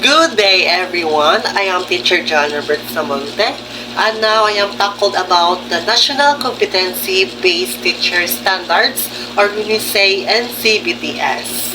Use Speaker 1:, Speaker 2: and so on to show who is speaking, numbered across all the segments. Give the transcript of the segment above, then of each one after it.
Speaker 1: Good day, everyone. I am Teacher John Robert Samonte, and now I am tackled about the National Competency-Based Teacher Standards, or when we say NCBTS.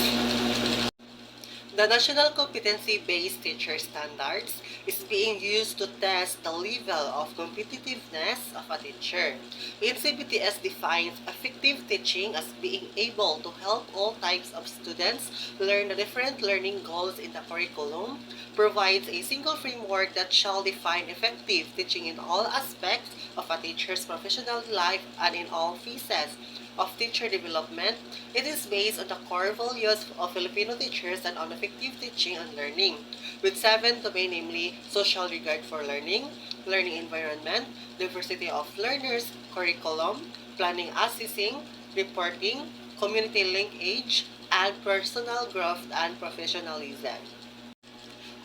Speaker 1: The National Competency-Based Teacher Standards is being used to test the level of competitiveness of a teacher. NCBTS defines effective teaching as being able to help all types of students learn the different learning goals in the curriculum, provides a single framework that shall define effective teaching in all aspects of a teacher's professional life and in all phases of teacher development. It is based on the core values of Filipino teachers and on effective teaching and learning, with 7 domain, namely social regard for learning, learning environment, diversity of learners, curriculum, planning assessing, reporting, community linkage, and personal growth and professionalism.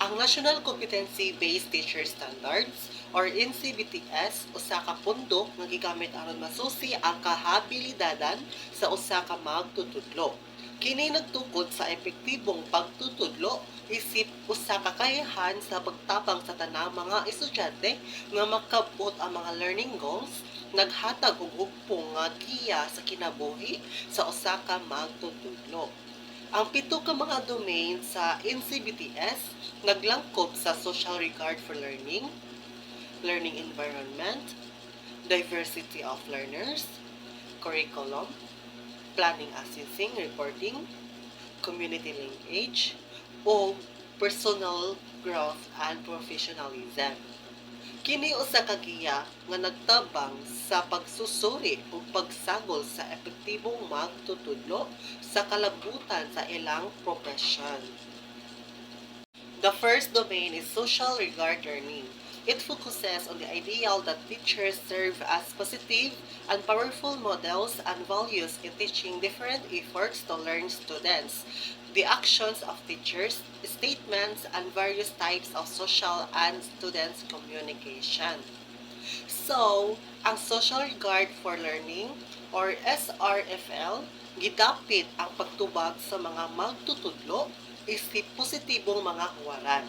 Speaker 1: Ang National Competency-Based Teacher Standards or NCBTS usa ka pundok nga gigamit aron masusi ang kahabilidadan sa usa ka magtutudlo. Kini nagtukod sa epektibong pagtutudlo isip usa ka kakayahan sa pagtabang sa tanang mga estudyante nga makabot ang mga learning goals, naghatag og hugpong nga giya sa kinabuhi sa usa ka magtutudlo. Ang 7 ka mga domain sa NCBTS naglangkob sa social regard for learning, learning environment, diversity of learners, curriculum, planning assessing, reporting, community linkage, o personal growth and professionalism. Kini usa ka giya nga nagtabang sa pagsusuri ug pagsagol sa epektibong magtutudlo sa kalabutan sa ilang profesyon. The first domain is social regard learning. It focuses on the ideal that teachers serve as positive and powerful models and values in teaching different efforts to learn students, the actions of teachers, statements, and various types of social and students communication. So, ang social regard for learning or SRFL, gidapit ang pagtubag sa mga magtutudlo isip positibong mga huwaran.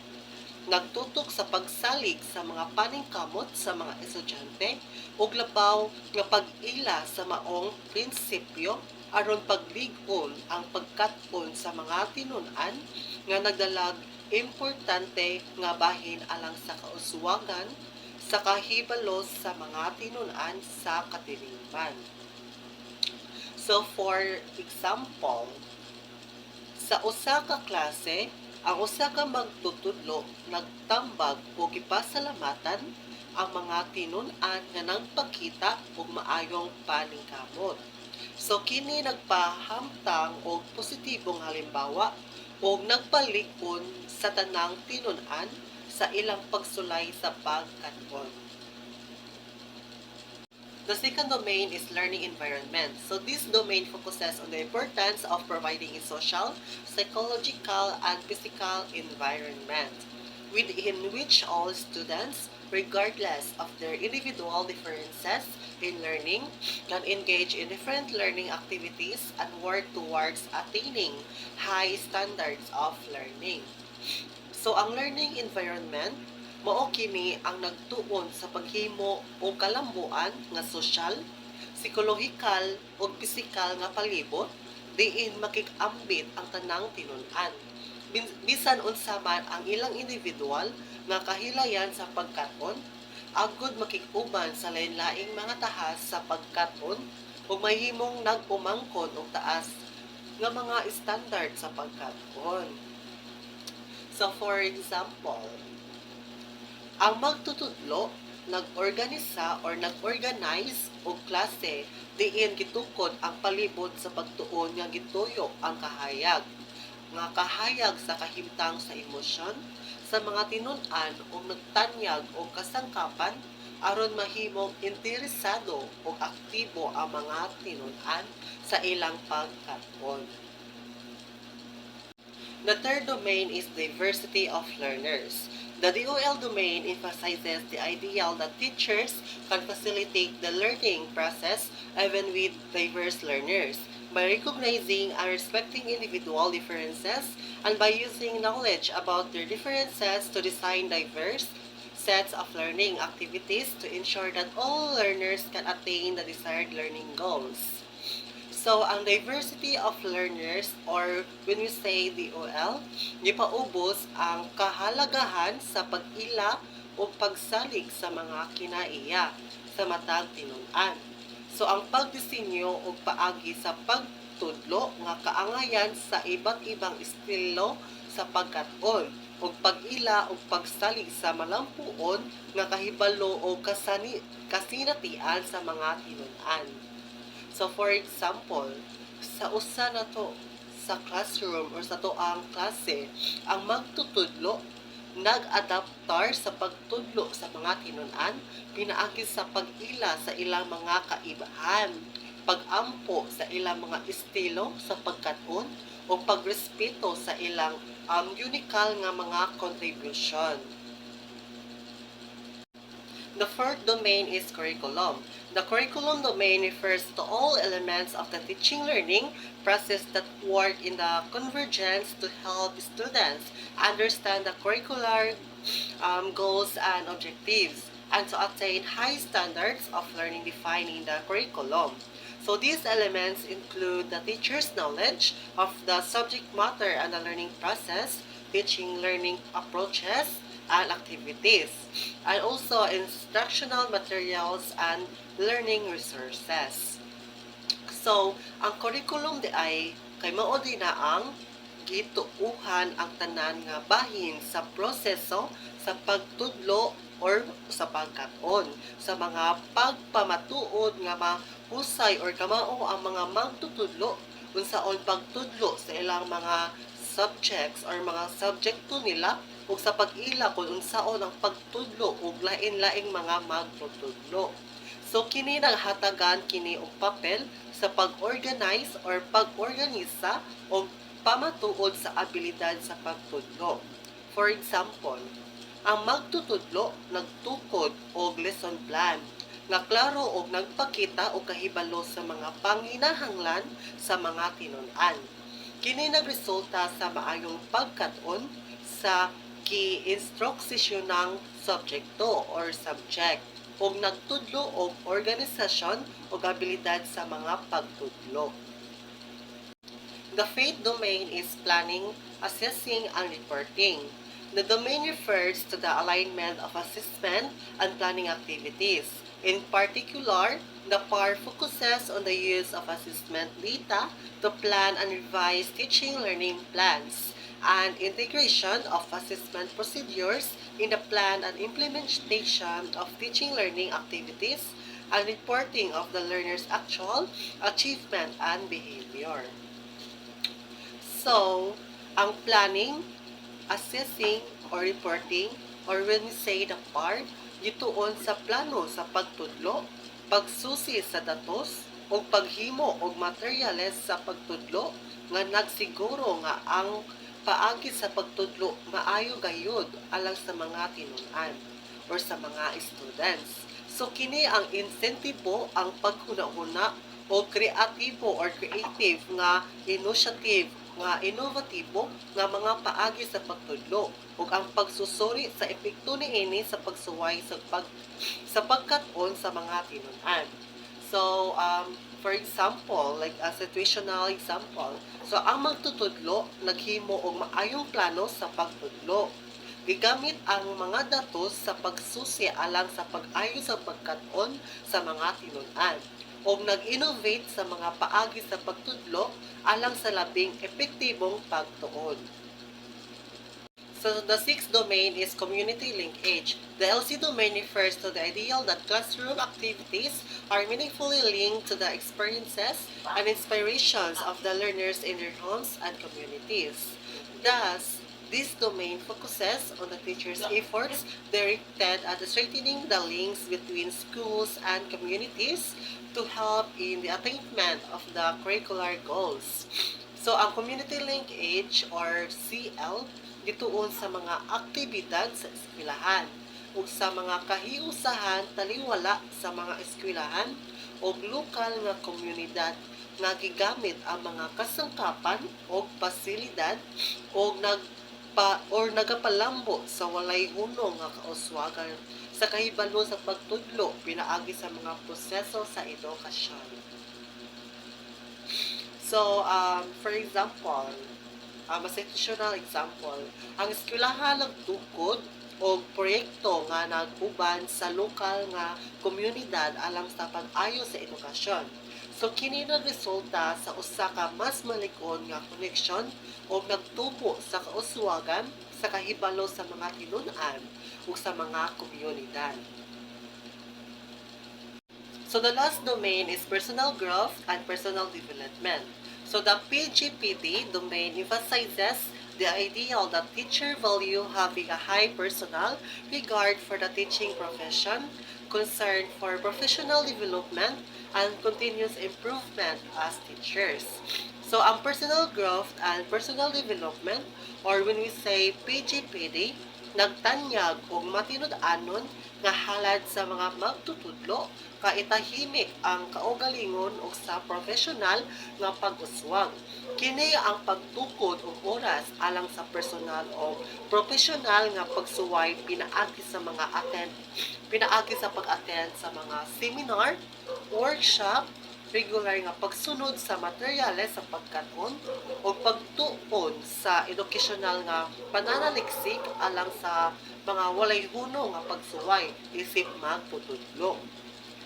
Speaker 1: Nagtutok sa pagsalig sa mga paningkamot sa mga estudyante ug labaw nga pag-ila sa maong prinsipyo aron paglig-on ang pagkat-on sa mga tinun-an nga nagdalag importante nga bahin alang sa kauswagan sa kahibalos sa mga tinun-an sa katilipan. So for example, sa usa ka klase, ang usa ka magtutudlo nagtambag o gipasalamatan ang mga tinun-an nga nagpakita og maayong paningkamot. So kini nagpahamtang og positibong halimbawa og nagpalig-on sa tanang tinun-an sa ilang pagsulay sa pagkat-on. The second domain is learning environment. So this domain focuses on the importance of providing a social, psychological, and physical environment within which all students, regardless of their individual differences in learning, can engage in different learning activities and work towards attaining high standards of learning. So ang learning environment mao kini ang nagtuon sa paghimo o kalambuan nga sosyal, psikolohikal o pisikal nga palibot diin makikambit ang tanang tinun-an. Bisan unsa man ang ilang individual nga kahilayan sa pagkaton, agud makikuban sa lain-laing mga tahas sa pagkaton ug mahimong nagpumangkon og taas nga mga standard sa pagkaton. So for example, ang magtutudlo nag-organisa or nag-organize og klase diin gitukod ang palibot sa pagtuon nga gituyo ang kahayag sa kahimtang sa emosyon sa mga tinun-an ug nagtanyag og kasangkapan aron mahimong interesado ug aktibo ang mga tinun-an sa ilang pagkat-on. The third domain is diversity of learners. The DOL domain emphasizes the ideal that teachers can facilitate the learning process even with diverse learners. by recognizing and respecting individual differences and by using knowledge about their differences to design diverse sets of learning activities to ensure that all learners can attain the desired learning goals. So, ang diversity of learners or when we say DOL, gipaubos ang kahalagahan sa pag-ila o pagsalig sa mga kinaiya sa matag tinun-an. So, ang pagdisenyo o paagi sa pagtudlo nga kaangayan sa iba't ibang estilo sa pagkat-on o pag-ila o pagsalig sa malampuon nga kahibalo o kasinatian sa mga tinun-an. So for example, sa usa na to sa classroom or sa toang klase, ang magtutudlo nag-adaptar sa pagtudlo sa mga tinun-an, pinaagi sa pag-ila sa ilang mga kaibahan, pag-ampo sa ilang mga estilo sa pagkat-on o pagrespeto sa ilang unikal nga mga contribution. The fourth domain is curriculum. The curriculum domain refers to all elements of the teaching learning process that work in the convergence to help students understand the curricular goals and objectives and to attain high standards of learning defined in the curriculum. So these elements include the teacher's knowledge of the subject matter and the learning process, teaching learning approaches, and activities, and also instructional materials and learning resources. So, ang curriculum di ay kay mao din na ang gituuhan ang tanan nga bahin sa proseso sa pagtudlo or sa pagkat-on sa mga pagpamatuod nga mahusay or kamao ang mga magtutudlo unsaon pagtudlo sa ilang mga subjects or mga subjekto nila ug sa pag-ila kung unsaon ang pagtudlo ug lain-laing mga magtutudlo. So kini naghatagan kini og papel sa pag-organize or pag-organisa o pamatuod sa abilidad sa pagtudlo. For example, ang magtutudlo nagtukod og lesson plan nga klaro og nagpakita og kahibalo sa mga panginahanglan sa mga tinun-an. Kini nagresulta sa maayong pagkat-on sa gi-instruksisyonang subjekto or subject ug nagtudlo og organisasyon o abilidad sa mga pagtudlo. The fifth domain is planning, assessing, and reporting. The domain refers to the alignment of assessment and planning activities. In particular, the PAR focuses on the use of assessment data to plan and revise teaching learning plans and integration of assessment procedures in the plan and implementation of teaching learning activities and reporting of the learner's actual achievement and behavior. So, ang planning, assessing, or reporting, or when we say the part, gituon sa plano sa pagtudlo, pagsusi sa datos, o paghimo og materyales sa pagtudlo nga nagsiguro nga ang paagi sa pagtudlo maayo gayud alang sa mga tinun-an or sa mga students. So kini ang insentibo ang paghuna-huna o kreatibo or creative nga initiative nga inovatibo nga mga paagi sa pagtudlo ug ang pagsusuri sa epekto niini sa pagsuway sa pagkat-on sa mga tinun-an. So, for example, like a situational example, so ang magtutudlo, naghimo og maayong plano sa pagtudlo. Gigamit ang mga datos sa pagsusi alang sa pag-ayo sa pagkat-on sa mga tinun-an o nag-innovate sa mga paagi sa pagtudlo alang sa labing epektibong pagtuon. So the sixth domain is community linkage. The LC domain refers to the ideal that classroom activities are meaningfully linked to the experiences and inspirations of the learners in their homes and communities. Thus, this domain focuses on the teachers' efforts directed at strengthening the links between schools and communities to help in the attainment of the curricular goals. So, ang community linkage or CL gituon sa mga aktibidad sa eskwelahan ug sa mga kahiusahan taliwala sa mga eskwelahan ug lokal nga komunidad nga gigamit ang mga kasangkapan o pasilidad o nagapalambo sa walay hunong nga kauswagan sa kahibalo sa pagtudlo pinaagi sa mga proseso sa edukasyon. So, for example, mas institutional example, ang eskwelahan nagtukod o proyekto nga nag-uban sa lokal nga komunidad alang sa pag-ayo sa edukasyon. So kini resulta sa usa ka mas malikon nga koneksyon o nagtubo sa kauswagan sa kahibalo sa mga tinun-an o sa mga komunidad. So the last domain is personal growth and personal development. So the PGPD domain emphasizes the ideal that teacher value having a high personal regard for the teaching profession, concern for professional development, and continuous improvement as teachers. So ang personal growth and personal development, or when we say PGPD, nagtanyag og matinud-anon nga halad sa mga magtutudlo kaitahimik ang kaugalingon o sa profesional nga pag-uswag. Kini ang pagtukod og oras alang sa personal o profesional nga pagsuway pinaagi sa pag-attend sa mga seminar, workshop, regular nga pagsunod sa materyales sa pagkaton o pagtuon sa educational nga pananaliksik alang sa mga walay hunong nga pagsuway isip magtutudlo.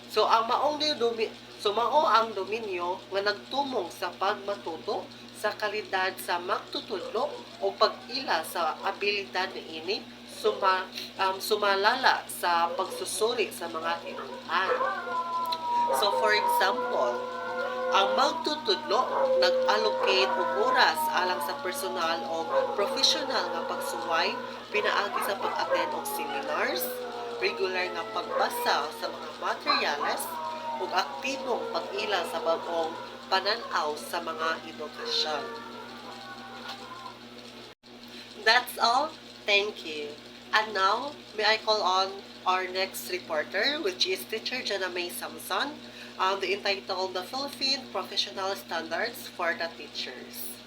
Speaker 1: So mao ang dominyo nga nagtumong sa pagmatuto sa kalidad sa magtutudlo o pag-ila sa abilidad niini sumalala sa pagsusuri sa mga tinun-an. So for example, ang magtutudlo nag-allocate og oras alang sa personal o professional nga pagsuway pinaagi sa pag-attend og seminars, regular nga pagbasa sa mga materyales ug aktibong pag-ila sa bag-ong panan-aw sa mga edukasyon. That's all. Thank you. And now, may I call on our next reporter, which is Teacher Jana May Samson, entitled The Philippine Professional Standards for the Teachers.